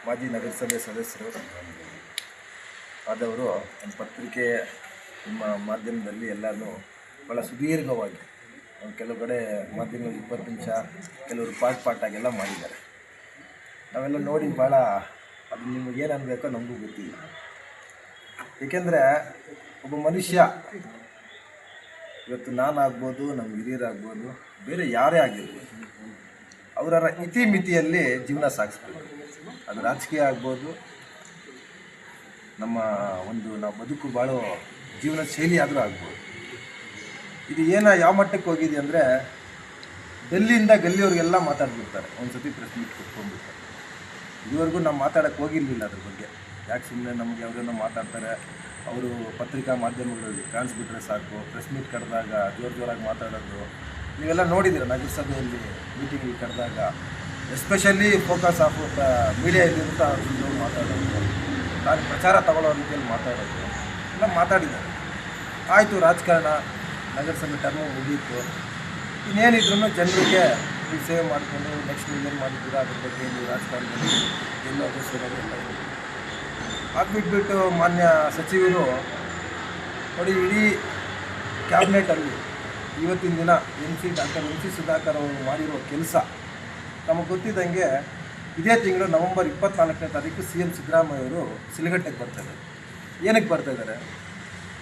ಮಾಜಿ ನಗರಸಭೆ ಸದಸ್ಯರು ಆದವರು ನಮ್ಮ ಪತ್ರಿಕೆ ನಿಮ್ಮ ಮಾಧ್ಯಮದಲ್ಲಿ ಎಲ್ಲನೂ ಭಾಳ ಸುದೀರ್ಘವಾಗಿ ಕೆಲವು ಕಡೆ ಮಾಧ್ಯಮದಲ್ಲಿ 20 ನಿಮಿಷ ಕೆಲವರು ಪಾಟಾಗೆಲ್ಲ ಮಾಡಿದ್ದಾರೆ. ನಾವೆಲ್ಲ ನೋಡಿ ಭಾಳ ಅದು ನಿಮಗೆ ಏನು ಅನ್ಬೇಕೋ ನಮಗೂ ಗೊತ್ತಿಲ್ಲ. ಏಕೆಂದರೆ ಒಬ್ಬ ಮನುಷ್ಯ ಇವತ್ತು ನಾನಾಗ್ಬೋದು, ನಮ್ಮ ಹಿರಿಯರಾಗ್ಬೋದು, ಬೇರೆ ಯಾರೇ ಆಗಿರ್ಬೋದು, ಅವರ ಇತಿಮಿತಿಯಲ್ಲಿ ಜೀವನ ಸಾಗಿಸ್ಬೇಕು. ಅದು ರಾಜಕೀಯ ಆಗ್ಬೋದು, ನಮ್ಮ ನಾವು ಬದುಕು ಬಾಳೋ ಜೀವನ ಶೈಲಿ ಆದರೂ ಆಗ್ಬೋದು. ಇದು ಯಾವ ಮಟ್ಟಕ್ಕೆ ಹೋಗಿದೆ ಅಂದರೆ ಡೆಲ್ಲಿಯಿಂದ ಗಲ್ಲಿಯವ್ರಿಗೆಲ್ಲ ಮಾತಾಡ್ಬಿಡ್ತಾರೆ. ಒಂದು ಸತಿ ಪ್ರೆಸ್ ಮೀಟ್ ಕೊಟ್ಕೊಂಡ್ಬಿಡ್ತಾರೆ. ಇದುವರೆಗೂ ನಾವು ಮಾತಾಡೋಕ್ಕೆ ಹೋಗಿರಲಿಲ್ಲ ಅದ್ರ ಬಗ್ಗೆ. ಯಾಕೆ ಸುಮ್ಮನೆ ನಮಗೆ ಅವರೇನೋ ಮಾತಾಡ್ತಾರೆ, ಅವರು ಪತ್ರಿಕಾ ಮಾಧ್ಯಮಗಳಲ್ಲಿ ಕಾಣಿಸ್ಬಿಟ್ರೆ ಸಾಕು, ಪ್ರೆಸ್ ಮೀಟ್ ಕರೆದಾಗ ಜೋರಾಗಿ ಮಾತಾಡೋದು ನೀವೆಲ್ಲ ನೋಡಿದ್ದೀರ. ನಗರಸಭೆಯಲ್ಲಿ ಮೀಟಿಂಗಿಗೆ ಕರೆದಾಗ ಎಸ್ಪೆಷಲಿ ಫೋಕಸ್ ಆಫ್ ಮೀಡಿಯಾ ಇಲ್ಲಿಂದ ಮಾತಾಡೋದು, ನಾನು ಪ್ರಚಾರ ತಗೊಳ್ಳೋ ರೀತಿಯಲ್ಲಿ ಮಾತಾಡೋದು ಎಲ್ಲ ಮಾತಾಡಿದ್ದಾರೆ. ಆಯಿತು, ರಾಜಕಾರಣ ನಗರಸಭೆ ಟರ್ಮು ಮುಗಿಯಿತು. ಇನ್ನೇನಿದ್ರೂ ಜನರಿಗೆ ನೀವು ಸೇವೆ ಮಾಡಿಕೊಂಡು ನೆಕ್ಸ್ಟ್ ನೀವೇನು ಮಾಡಿದ್ದೀರಾ ಅದ್ರ ಬಗ್ಗೆ ನೀವು ರಾಜಕಾರಣದಲ್ಲಿ ಎಲ್ಲೋದು ಸೇರೋದೆಲ್ಲ ಅದು ಬಿಟ್ಬಿಟ್ಟು ಮಾನ್ಯ ಸಚಿವರು ನೋಡಿ, ಇಡೀ ಕ್ಯಾಬಿನೆಟಲ್ಲಿ ಇವತ್ತಿನ ದಿನ ಡಾಕ್ಟರ್ ಎಂ ಸಿ ಸುಧಾಕರ್ ಅವರು ಮಾಡಿರೋ ಕೆಲಸ ನಮಗೆ ಗೊತ್ತಿದ್ದಂಗೆ ಇದೇ ತಿಂಗಳು ನವೆಂಬರ್ 24ನೇ ತಾರೀಕು CM ಸಿದ್ದರಾಮಯ್ಯ ಅವರು ಸಿಲಗಟ್ಟೆಗೆ ಬರ್ತಾಯಿದ್ದಾರೆ. ಏನಕ್ಕೆ ಬರ್ತಾಯಿದ್ದಾರೆ?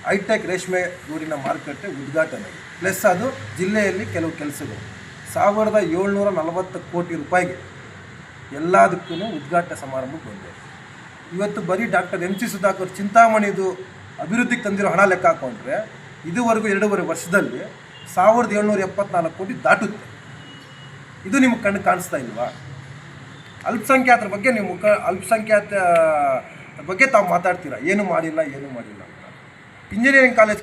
ಹೈಟೆಕ್ ರೇಷ್ಮೆ ಗೂಡಿನ ಮಾರುಕಟ್ಟೆ ಉದ್ಘಾಟನೆ ಪ್ಲಸ್ ಅದು ಜಿಲ್ಲೆಯಲ್ಲಿ ಕೆಲವು ಕೆಲಸಗಳು 1740 ಕೋಟಿ ರೂಪಾಯಿಗೆ ಎಲ್ಲದಕ್ಕೂ ಉದ್ಘಾಟನೆ ಸಮಾರಂಭಕ್ಕೆ ಬಂದಿದೆ. ಇವತ್ತು ಬರೀ ಡಾಕ್ಟರ್ ಎಂ ಸಿ ಸುಧಾಕರ್ ಚಿಂತಾಮಣಿದು ಅಭಿವೃದ್ಧಿಗೆ ತಂದಿರೋ ಹಣ ಲೆಕ್ಕ ಹಾಕೊಂಡ್ರೆ ಇದುವರೆಗೂ 2.5 ವರ್ಷದಲ್ಲಿ 1774 ಕೋಟಿ ದಾಟುತ್ತೆ. ಇದು ನಿಮಗೆ ಕಣ್ಣು ಕಾಣಿಸ್ತಾ ಇಲ್ವಾ? ಅಲ್ಪಸಂಖ್ಯಾತರ ಬಗ್ಗೆ ನೀವು ಅಲ್ಪಸಂಖ್ಯಾತ ಬಗ್ಗೆ ತಾವು ಮಾತಾಡ್ತೀರಾ, ಏನು ಮಾಡಿಲ್ಲ ಅಂತ. ಇಂಜಿನಿಯರಿಂಗ್ ಕಾಲೇಜ್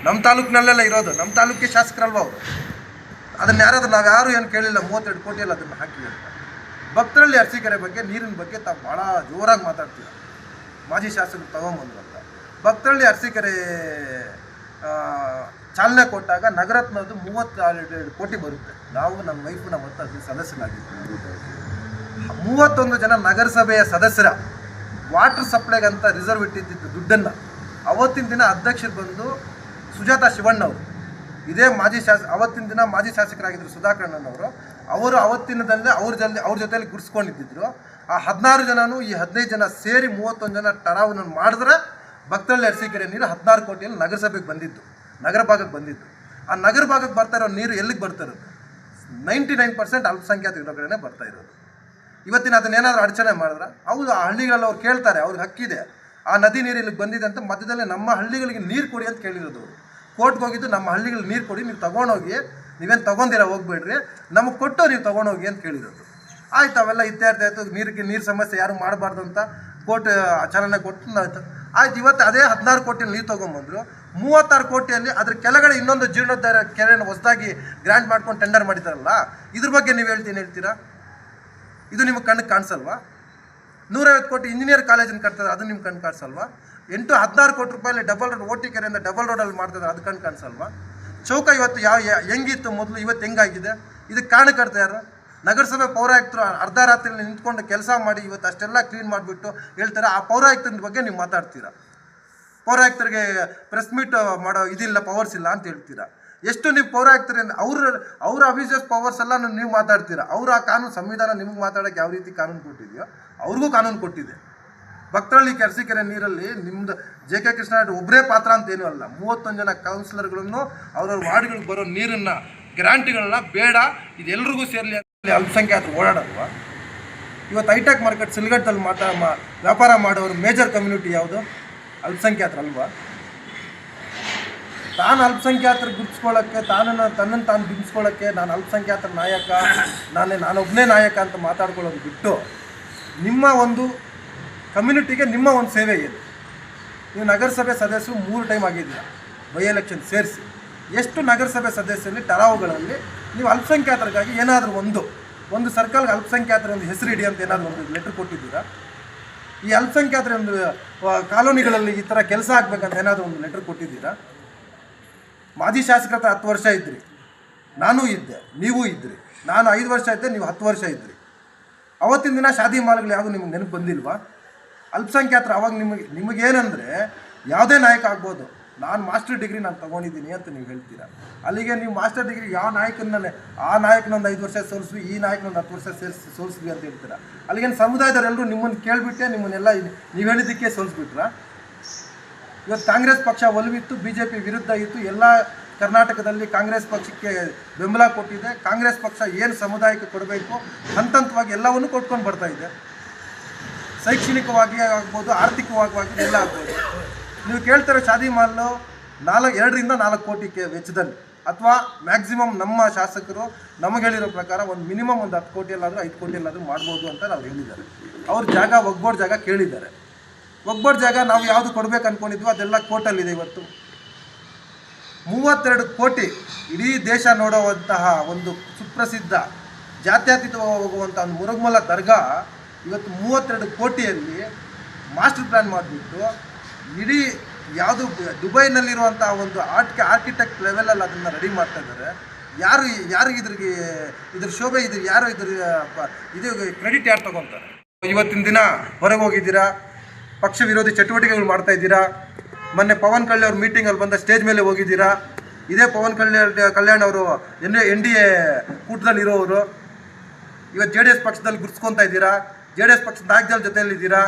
ನಮ್ಮ ತಾಲೂಕಿನಲ್ಲೆಲ್ಲ ಇರೋದು, ನಮ್ಮ ತಾಲೂಕಿಗೆ ಶಾಸಕರಲ್ವ ಅವರು. ಅದನ್ನು ನಾವ್ಯಾರು ಏನು ಕೇಳಿಲ್ಲ. 32 ಕೋಟಿಯಲ್ಲಿ ಅದನ್ನು ಹಾಕಿ ಅಂತ. ಭಕ್ತರಳ್ಳಿ ಅರಸೀಕೆರೆ ಬಗ್ಗೆ, ನೀರಿನ ಬಗ್ಗೆ ತಾವು ಭಾಳ ಜೋರಾಗಿ ಮಾತಾಡ್ತೀರ. ಮಾಜಿ ಶಾಸಕರು ತಗೊಂಬಂದ್ರು ಅಂತ ಭಕ್ತರಳ್ಳಿ ಅರಸೀಕೆರೆ ಚಾಲನೆ ಕೊಟ್ಟಾಗ ನಗರತ್ನದ್ದು 32 ಕೋಟಿ ಬರುತ್ತೆ. ನಾವು ನಮ್ಮ ವೈಫು ನಮ್ಮ ಅದು ಸದಸ್ಯರಾಗಿದ್ದೀವಿ. 31 ಜನ ನಗರಸಭೆಯ ಸದಸ್ಯರ ವಾಟರ್ ಸಪ್ಲೈಗಂತ ರಿಸರ್ವ್ ಇಟ್ಟಿದ್ದು ದುಡ್ಡನ್ನು ಅವತ್ತಿನ ದಿನ ಅಧ್ಯಕ್ಷರು ಬಂದು ಸುಜಾತಾ ಶಿವಣ್ಣವರು, ಇದೇ ಅವತ್ತಿನ ದಿನ ಮಾಜಿ ಶಾಸಕರಾಗಿದ್ದರು ಸುಧಾಕರಣ್ಣನವರು, ಅವರು ಅವತ್ತಿನದಲ್ಲೇ ಅವ್ರ ಜೊತೆಯಲ್ಲಿ ಗುರ್ಸ್ಕೊಂಡಿದ್ದರು. ಆ 16 ಜನನೂ ಈ 15 ಜನ ಸೇರಿ 31 ಜನ ಟರಾವನ್ನು ಮಾಡಿದ್ರೆ ಭಕ್ತರಳ್ಳಿ ಅರಸೀಕೆರೆ ನೀರು 16 ಕೋಟಿಯಲ್ಲಿ ನಗರಸಭೆಗೆ ಬಂದಿದ್ದು, ನಗರ ಭಾಗಕ್ಕೆ ಬಂದಿದ್ದು. ಆ ನಗರ ಭಾಗಕ್ಕೆ ಬರ್ತಾ ಇರೋ ನೀರು ಎಲ್ಲಿಗೆ ಬರ್ತಾ ಇರೋದು? 99% ಅಲ್ಪಸಂಖ್ಯಾತ ಇರೋ ಕಡೆನೇ ಬರ್ತಾ ಇರೋದು. ಇವತ್ತಿನ ಅದನ್ನೇನಾದರೂ ಅಡಚಣೆ ಮಾಡಿದ್ರೆ ಹೌದು, ಆ ಹಳ್ಳಿಗಳಲ್ಲಿ ಅವ್ರು ಕೇಳ್ತಾರೆ, ಅವ್ರಿಗೆ ಹಕ್ಕಿದೆ. ಆ ನದಿ ನೀರು ಇಲ್ಲಿಗೆ ಬಂದಿದೆ ಅಂತ ಮಧ್ಯದಲ್ಲೇ ನಮ್ಮ ಹಳ್ಳಿಗಳಿಗೆ ನೀರು ಕೊಡಿ ಅಂತ ಕೇಳಿರೋದು ಅವರು. ಕೋರ್ಟ್ಗೆ ಹೋಗಿದ್ದು ನಮ್ಮ ಹಳ್ಳಿಗಳಿಗೆ ನೀರು ಕೊಡಿ, ನೀವು ತೊಗೊಂಡೋಗಿ, ನೀವೇನು ತೊಗೊಂಡಿರ ಹೋಗ್ಬೇಡ್ರಿ, ನಮಗೆ ಕೊಟ್ಟು ನೀವು ತೊಗೊಂಡೋಗಿ ಅಂತ ಕೇಳಿರೋದು. ಆಯ್ತು, ಅವೆಲ್ಲ ಇತ್ಯರ್ಥ ಆಯಿತು. ನೀರು ಸಮಸ್ಯೆ ಯಾರು ಮಾಡಬಾರ್ದು ಅಂತ ಕೋರ್ಟ್ ಚಾಲನೆ ಕೊಟ್ಟು ಆಯ್ತು. ಇವತ್ತು ಅದೇ 16 ಕೋಟಿಯಲ್ಲಿ ನೀರು ತೊಗೊಂಬಂದರು. 36 ಕೋಟಿಯಲ್ಲಿ ಅದ್ರ ಕೆಳಗಡೆ ಇನ್ನೊಂದು ಜೀರ್ಣೋದ್ಧಾರ ಕೆರೆಯನ್ನು ಹೊಸದಾಗಿ ಗ್ರ್ಯಾಂಟ್ ಮಾಡ್ಕೊಂಡು ಟೆಂಡರ್ ಮಾಡಿದಾರಲ್ಲ, ಇದ್ರ ಬಗ್ಗೆ ನೀವು ಹೇಳ್ತೀರಾ? ಇದು ನಿಮಗೆ ಕಣ್ಣಿಗೆ ಕಾಣಿಸಲ್ವಾ? 150 ಕೋಟಿ ಇಂಜಿನಿಯರ್ ಕಾಲೇಜನ್ನು ಕಟ್ತಾರೆ, ಅದು ನಿಮ್ಗೆ ಕಣ್ಣು ಕಾಣಿಸಲ್ವಾ? 16 ಕೋಟಿ ರೂಪಾಯಲ್ಲಿ ಡಬಲ್ ರೋಡ್, ಓಟಿ ಕೆರೆಯಿಂದ ಡಬಲ್ ರೋಡಲ್ಲಿ ಮಾಡ್ತಿದ್ದಾರೆ, ಅದು ಕಣ್ಣು ಕಾಣಿಸಲ್ವಾ? ಚೌಕ ಇವತ್ತು ಹೆಂಗಿತ್ತು ಮೊದಲು, ಇವತ್ತು ಹೆಂಗಾಗಿದೆ? ಇದಕ್ಕೆ ಕಾರಣಕರ್ತ ಯಾರು? ನಗರಸಭೆ ಪೌರಾಯುಕ್ತರು ಅರ್ಧ ರಾತ್ರಿಯಲ್ಲಿ ನಿಂತ್ಕೊಂಡು ಕೆಲಸ ಮಾಡಿ ಇವತ್ತು ಅಷ್ಟೆಲ್ಲ ಕ್ಲೀನ್ ಮಾಡಿಬಿಟ್ಟು ಹೇಳ್ತಾರೆ. ಆ ಪೌರಾಯುಕ್ತರ ಬಗ್ಗೆ ನೀವು ಮಾತಾಡ್ತೀರಾ. ಪೌರಾಯುಕ್ತರಿಗೆ ಪ್ರೆಸ್ ಮೀಟ್ ಮಾಡೋ ಇದಿಲ್ಲ, ಪವರ್ಸ್ ಇಲ್ಲ ಅಂತ ಹೇಳ್ತೀರಾ. ಎಷ್ಟು ನೀವು ಪೌರಾಯುಕ್ತರಿಂದ ಅವ್ರ ಅಬ್ಯೂಸಸ್ ಪವರ್ಸ್ ಎಲ್ಲ ನೀವು ಮಾತಾಡ್ತೀರಾ. ಅವ್ರು ಆ ಕಾನೂನು, ಸಂವಿಧಾನ ನಿಮಗೆ ಮಾತಾಡೋಕ್ಕೆ ಯಾವ ರೀತಿ ಕಾನೂನು ಕೊಟ್ಟಿದೆಯೋ ಅವ್ರಿಗೂ ಕಾನೂನು ಕೊಟ್ಟಿದೆ. ಭಕ್ತರಳ್ಳಿ ಅರಸೀಕೆರೆ ನೀರಲ್ಲಿ ನಿಮ್ಮದು JK ಕೃಷ್ಣಾರೆಡ್ಡಿ ಒಬ್ಬರೇ ಪಾತ್ರ ಅಂತೇನೂ ಅಲ್ಲ. 31 ಜನ ಕೌನ್ಸಿಲರ್ಗಳನ್ನು ಅವ್ರವ್ರ ವಾರ್ಡ್ಗಳಿಗೆ ಬರೋ ನೀರನ್ನು ಗ್ಯಾರಂಟಿಗಳನ್ನ ಬೇಡ, ಇದು ಎಲ್ರಿಗೂ ಸೇರಲಿ ಅಂತ ಅಲ್ಪಸಂಖ್ಯಾತರು ಓಡಾಡಲ್ವಾ? ಇವತ್ತು ಹೈಟೆಕ್ ಮಾರ್ಕೆಟ್ ಸಿಲ್ಗಟ್ಟಲ್ಲಿ ವ್ಯಾಪಾರ ಮಾಡೋರು ಮೇಜರ್ ಕಮ್ಯುನಿಟಿ ಯಾವುದು? ಅಲ್ಪಸಂಖ್ಯಾತರಲ್ವಾ? ತಾನು ಅಲ್ಪಸಂಖ್ಯಾತರು ಗುರುತಿಸ್ಕೊಳ್ಳೋಕ್ಕೆ, ತನ್ನನ್ನು ತಾನು ಬಿಂಬಿಸ್ಕೊಳ್ಳೋಕ್ಕೆ ನಾನು ಅಲ್ಪಸಂಖ್ಯಾತರ ನಾಯಕ, ನಾನೊಬ್ಬನೇ ನಾಯಕ ಅಂತ ಮಾತಾಡ್ಕೊಳ್ಳೋದು ಬಿಟ್ಟು ನಿಮ್ಮ ಒಂದು ಕಮ್ಯುನಿಟಿಗೆ ನಿಮ್ಮ ಒಂದು ಸೇವೆ ಏನು? ನೀವು ನಗರಸಭೆ ಸದಸ್ಯರು 3 ಟೈಮ್ ಆಗಿದ್ದೀರಾ, ಬೈ ಎಲೆಕ್ಷನ್ ಸೇರಿಸಿ. ಎಷ್ಟು ನಗರಸಭೆ ಸದಸ್ಯರಲ್ಲಿ ಟರಾವುಗಳಲ್ಲಿ ನೀವು ಅಲ್ಪಸಂಖ್ಯಾತರಿಗಾಗಿ ಏನಾದರೂ ಒಂದು ಸರ್ಕಲ್ಗೆ ಅಲ್ಪಸಂಖ್ಯಾತರ ಒಂದು ಹೆಸರು ಇಡಿ ಅಂತ ಏನಾದರೂ ಒಂದು ಲೆಟ್ರ್ ಕೊಟ್ಟಿದ್ದೀರಾ? ಈ ಅಲ್ಪಸಂಖ್ಯಾತರ ಒಂದು ಕಾಲೋನಿಗಳಲ್ಲಿ ಈ ಥರ ಕೆಲಸ ಆಗಬೇಕಂತ ಏನಾದರೂ ಒಂದು ಲೆಟ್ರ್ ಕೊಟ್ಟಿದ್ದೀರಾ? ಮಾಜಿ ಶಾಸಕರ ಹತ್ರ 10 ವರ್ಷ ಇದ್ರಿ, ನಾನೂ ಇದ್ದೆ, ನೀವು ಇದ್ರಿ. ನಾನು 5 ವರ್ಷ ಇದ್ದೆ, ನೀವು 10 ವರ್ಷ ಇದ್ರಿ. ಅವತ್ತಿನ ದಿನ ಶಾದಿ ಮಾಲ್ಗಳು ಯಾವುದು ನಿಮ್ಗೆ ನೆನಪು ಬಂದಿಲ್ವಾ? ಅಲ್ಪಸಂಖ್ಯಾತರು ಅವಾಗ ನಿಮಗೇನಂದರೆ ಯಾವುದೇ ನಾಯಕ ಆಗ್ಬೋದು, ನಾನು ಮಾಸ್ಟರ್ ಡಿಗ್ರಿ ನಾನು ತೊಗೊಂಡಿದ್ದೀನಿ ಅಂತ ನೀವು ಹೇಳ್ತೀರಾ. ಅಲ್ಲಿಗೆ ನೀವು ಮಾಸ್ಟರ್ ಡಿಗ್ರಿ ಯಾವ ನಾಯಕನನ್ನೇ ಆ ನಾಯಕನೊಂದು 5 ವರ್ಷ ಸೋಲಿಸ್ವಿ, ಈ ನಾಯಕನೊಂದು 10 ವರ್ಷ ಸೋಲಿಸ್ವಿ ಅಂತ ಹೇಳ್ತೀರಾ. ಅಲ್ಲಿಗೇನು ಸಮುದಾಯದವರೆಲ್ಲರೂ ನಿಮ್ಮನ್ನು ಕೇಳಿಬಿಟ್ಟೆ ನಿಮ್ಮನ್ನೆಲ್ಲ ನೀವು ಹೇಳಿದ್ದಕ್ಕೆ ಸೋಲಿಸ್ಬಿಟ್ರಾ? ಇವತ್ತು ಕಾಂಗ್ರೆಸ್ ಪಕ್ಷ ಒಲವಿತ್ತು, BJP ವಿರುದ್ಧ ಇತ್ತು, ಎಲ್ಲ ಕರ್ನಾಟಕದಲ್ಲಿ ಕಾಂಗ್ರೆಸ್ ಪಕ್ಷಕ್ಕೆ ಬೆಂಬಲ ಕೊಟ್ಟಿದೆ. ಕಾಂಗ್ರೆಸ್ ಪಕ್ಷ ಏನು ಸಮುದಾಯಕ್ಕೆ ಕೊಡಬೇಕು ಹಂತವಾಗಿ ಎಲ್ಲವನ್ನೂ ಕೊಟ್ಕೊಂಡು ಬರ್ತಾ ಇದೆ. ಶೈಕ್ಷಣಿಕವಾಗಿ ಆಗ್ಬೋದು, ಆರ್ಥಿಕವಾಗಿ ಎಲ್ಲ ಆಗ್ಬೋದು. ನೀವು ಕೇಳ್ತಾರೆ ಶಾದಿ ಮಾಲು 2ರಿಂದ 4 ಕೋಟಿ ವೆಚ್ಚದಲ್ಲಿ, ಅಥವಾ ಮ್ಯಾಕ್ಸಿಮಮ್ ನಮ್ಮ ಶಾಸಕರು ನಮಗೆ ಹೇಳಿರೋ ಪ್ರಕಾರ ಒಂದು ಮಿನಿಮಮ್ ಒಂದು 10 ಕೋಟಿಯಲ್ಲಾದರೂ 5 ಕೋಟಿಯಲ್ಲಾದರೂ ಮಾಡ್ಬೋದು ಅಂತ ನಾವು ಹೇಳಿದ್ದಾರೆ. ಅವ್ರ ಜಾಗ ಒಗ್ಬೋರ್ಡ್ ಜಾಗ ಕೇಳಿದ್ದಾರೆ. ಒಗ್ಬೋರ್ಡ್ ಜಾಗ ನಾವು ಯಾವುದು ಕೊಡಬೇಕು ಅಂದ್ಕೊಂಡಿದ್ವಿ ಅದೆಲ್ಲ ಕೋರ್ಟಲ್ಲಿದೆ. ಇವತ್ತು 32 ಕೋಟಿ ಇಡೀ ದೇಶ ನೋಡುವಂತಹ ಒಂದು ಸುಪ್ರಸಿದ್ಧ ಜಾತ್ಯತೀತ ಹೋಗುವಂಥ ಒಂದು ಮುರುಗಮಲ ದರ್ಗಾ ಇವತ್ತು 32 ಕೋಟಿಯಲ್ಲಿ ಮಾಸ್ಟರ್ ಪ್ಲ್ಯಾನ್ ಮಾಡಿಬಿಟ್ಟು ಇಡೀ ಯಾವುದು ದುಬೈನಲ್ಲಿರುವಂಥ ಒಂದು ಆರ್ಕಿಟೆಕ್ಟ್ ಲೆವೆಲಲ್ಲಿ ಅದನ್ನು ರೆಡಿ ಮಾಡ್ತಾ ಇದ್ದಾರೆ. ಯಾರಿಗೆ ಇದ್ರ ಶೋಭೆ ಯಾರು ಇದು ಕ್ರೆಡಿಟ್ ಯಾರು ತಗೊತಾರೆ? ಇವತ್ತಿನ ದಿನ ಹೊರಗೆ ಹೋಗಿದ್ದೀರಾ, ಪಕ್ಷ ವಿರೋಧಿ ಚಟುವಟಿಕೆಗಳು ಮಾಡ್ತಾ ಇದ್ದೀರಾ. ಮೊನ್ನೆ ಪವನ್ ಕಲ್ಯಾಣ್ ಅವ್ರ ಮೀಟಿಂಗಲ್ಲಿ ಬಂದ ಸ್ಟೇಜ್ ಮೇಲೆ ಹೋಗಿದ್ದೀರಾ. ಇದೇ ಪವನ್ ಕಲ್ಯಾಣ್ ಅವರು NDA ಕೂಟದಲ್ಲಿ ಇರೋರು. ಇವತ್ತು JDS ಪಕ್ಷದಲ್ಲಿ ಗುರ್ಸ್ಕೊತಾ ಇದ್ದೀರಾ, JDS ಪಕ್ಷದ ನಾಯಕರ ಜೊತೆಯಲ್ಲಿದ್ದೀರಾ.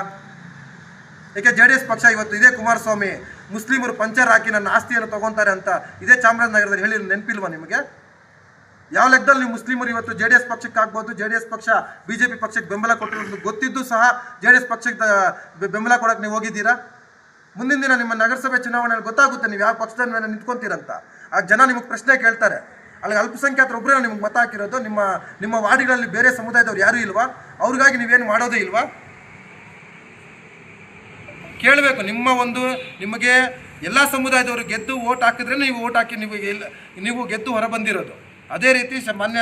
ಏಕೆ JDS ಪಕ್ಷ ಇವತ್ತು ಇದೇ ಕುಮಾರಸ್ವಾಮಿ ಮುಸ್ಲಿಮರು ಪಂಚರ್ ಹಾಕಿ ನನ್ನ ಆಸ್ತಿಯನ್ನು ತೊಗೊತಾರೆ ಅಂತ ಇದೇ ಚಾಮರಾಜನಗರದಲ್ಲಿ ಹೇಳಿ ನೆನಪಿಲ್ವಾ ನಿಮಗೆ? ಯಾವ ಲೆಕ್ಕದಲ್ಲಿ ನೀವು ಮುಸ್ಲಿಮರು ಇವತ್ತು JDS ಪಕ್ಷಕ್ಕೆ ಆಗ್ಬೋದು, JDS ಪಕ್ಷ BJP ಪಕ್ಷಕ್ಕೆ ಬೆಂಬಲ ಕೊಟ್ಟಿರೋದು ಗೊತ್ತಿದ್ದು ಸಹ JDS ಪಕ್ಷಕ್ಕೆ ಬೆಂಬಲ ಕೊಡೋಕೆ ನೀವು ಹೋಗಿದ್ದೀರಾ? ಮುಂದಿನ ದಿನ ನಿಮ್ಮ ನಗರಸಭೆ ಚುನಾವಣೆಯಲ್ಲಿ ಗೊತ್ತಾಗುತ್ತೆ ನೀವು ಯಾವ ಪಕ್ಷದ ಮೇಲೆ ನಿಂತ್ಕೊಂತೀರಂತ. ಆ ಜನ ನಿಮಗೆ ಪ್ರಶ್ನೆ ಕೇಳ್ತಾರೆ. ಅಲ್ಲಿ ಅಲ್ಪಸಂಖ್ಯಾತರು ಒಬ್ಬರೇ ನಿಮಗೆ ಮತ ಹಾಕಿರೋದು. ನಿಮ್ಮ ವಾರ್ಡ್ಗಳಲ್ಲಿ ಬೇರೆ ಸಮುದಾಯದವ್ರು ಯಾರೂ ಇಲ್ವಾ? ಅವ್ರಿಗಾಗಿ ನೀವೇನು ಮಾಡೋದೇ ಇಲ್ವಾ? ಕೇಳಬೇಕು. ನಿಮಗೆ ಎಲ್ಲ ಸಮುದಾಯದವರು ಗೆದ್ದು ಓಟ್ ಹಾಕಿದ್ರೆ ನೀವು ಓಟ್ ಹಾಕಿ ನೀವು ಗೆದ್ದು ಹೊರ ಬಂದಿರೋದು. ಅದೇ ರೀತಿ ಮಾನ್ಯ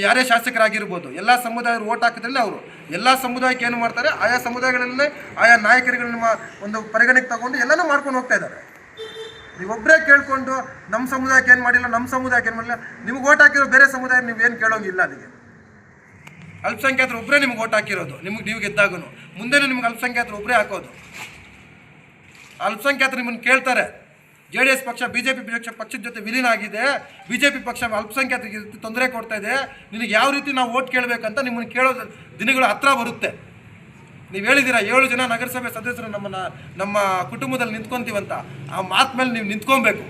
ಯಾರೇ ಶಾಸಕರಾಗಿರ್ಬೋದು, ಎಲ್ಲ ಸಮುದಾಯರು ಓಟ್ ಹಾಕಿದ್ರೆ ಅವರು ಎಲ್ಲ ಸಮುದಾಯಕ್ಕೆ ಏನು ಮಾಡ್ತಾರೆ, ಆಯಾ ಸಮುದಾಯಗಳಲ್ಲೇ ಆಯಾ ನಾಯಕರುಗಳನ್ನ ಒಂದು ಪರಿಗಣನೆಗೆ ತಗೊಂಡು ಎಲ್ಲನೂ ಮಾಡ್ಕೊಂಡು ಹೋಗ್ತಾ ಇದ್ದಾರೆ. ನೀವೊಬ್ಬರೇ ಕೇಳಿಕೊಂಡು ನಮ್ಮ ಸಮುದಾಯಕ್ಕೆ ಏನು ಮಾಡಿಲ್ಲ, ನಮ್ಮ ಸಮುದಾಯಕ್ಕೆ ಏನು ಮಾಡಿಲ್ಲ, ನಿಮ್ಗೆ ಓಟ್ ಹಾಕಿರೋ ಬೇರೆ ಸಮುದಾಯ ನೀವೇನು ಕೇಳೋಂಗಿಲ್ಲ. ಅದಕ್ಕೆ ಅಲ್ಪಸಂಖ್ಯಾತರು ಒಬ್ಬರೇ ನಿಮ್ಗೆ ಓಟ್ ಹಾಕಿರೋದು. ನೀವು ಗೆದ್ದಾಗೂ ಮುಂದೆನೂ ನಿಮ್ಗೆ ಅಲ್ಪಸಂಖ್ಯಾತರು ಒಬ್ಬರೇ ಹಾಕೋದು. ಅಲ್ಪಸಂಖ್ಯಾತರು ನಿಮ್ಮನ್ನು ಕೇಳ್ತಾರೆ. JDS ಪಕ್ಷ BJP ಪಕ್ಷದ ಜೊತೆ ವಿಲೀನ ಆಗಿದೆ, BJP ಪಕ್ಷ ಅಲ್ಪಸಂಖ್ಯಾತರಿಗೆ ತೊಂದರೆ ಕೊಡ್ತಾ ಇದೆ, ನಿನಗೆ ಯಾವ ರೀತಿ ನಾವು ಓಟ್ ಕೇಳಬೇಕಂತ ನಿಮ್ಮನ್ನು ಕೇಳೋ ದಿನಗಳು ಹತ್ರ ಬರುತ್ತೆ. ನೀವು ಹೇಳಿದ್ದೀರಾ 7 ಜನ ನಗರಸಭೆ ಸದಸ್ಯರು ನಮ್ಮ ಕುಟುಂಬದಲ್ಲಿ ನಿಂತ್ಕೊತೀವಂತ. ಆ ಮಾತು ಮೇಲೆ ನೀವು ನಿಂತ್ಕೊಬೇಕು.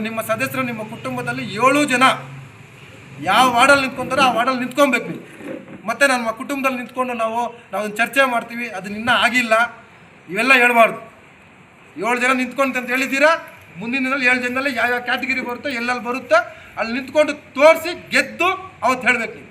ನಿಮ್ಮ ಸದಸ್ಯರು ನಿಮ್ಮ ಕುಟುಂಬದಲ್ಲಿ 7 ಜನ ಯಾವ ವಾರ್ಡಲ್ಲಿ ನಿಂತ್ಕೊತಾರೋ ಆ ವಾರ್ಡಲ್ಲಿ ನಿಂತ್ಕೊಬೇಕು ನೀವು. ಮತ್ತು ನಮ್ಮ ಕುಟುಂಬದಲ್ಲಿ ನಿಂತ್ಕೊಂಡು ನಾವು ಚರ್ಚೆ ಮಾಡ್ತೀವಿ, ಅದು ಇನ್ನೂ ಆಗಿಲ್ಲ, ಇವೆಲ್ಲ ಹೇಳ್ಬಾರ್ದು. 7 ಜನ ನಿಂತ್ಕೊಂಡು ಅಂತ ಹೇಳಿದ್ದೀರಾ. ಮುಂದಿನ ದಿನದಲ್ಲಿ 7 ಜನದಲ್ಲಿ ಯಾವ ಕ್ಯಾಟಗಿರಿ ಬರುತ್ತೋ ಎಲ್ಲೆಲ್ಲಿ ಬರುತ್ತೋ ಅಲ್ಲಿ ನಿಂತ್ಕೊಂಡು ತೋರಿಸಿ ಗೆದ್ದು ಅವತ್ತು ಹೇಳಬೇಕು ನೀವು.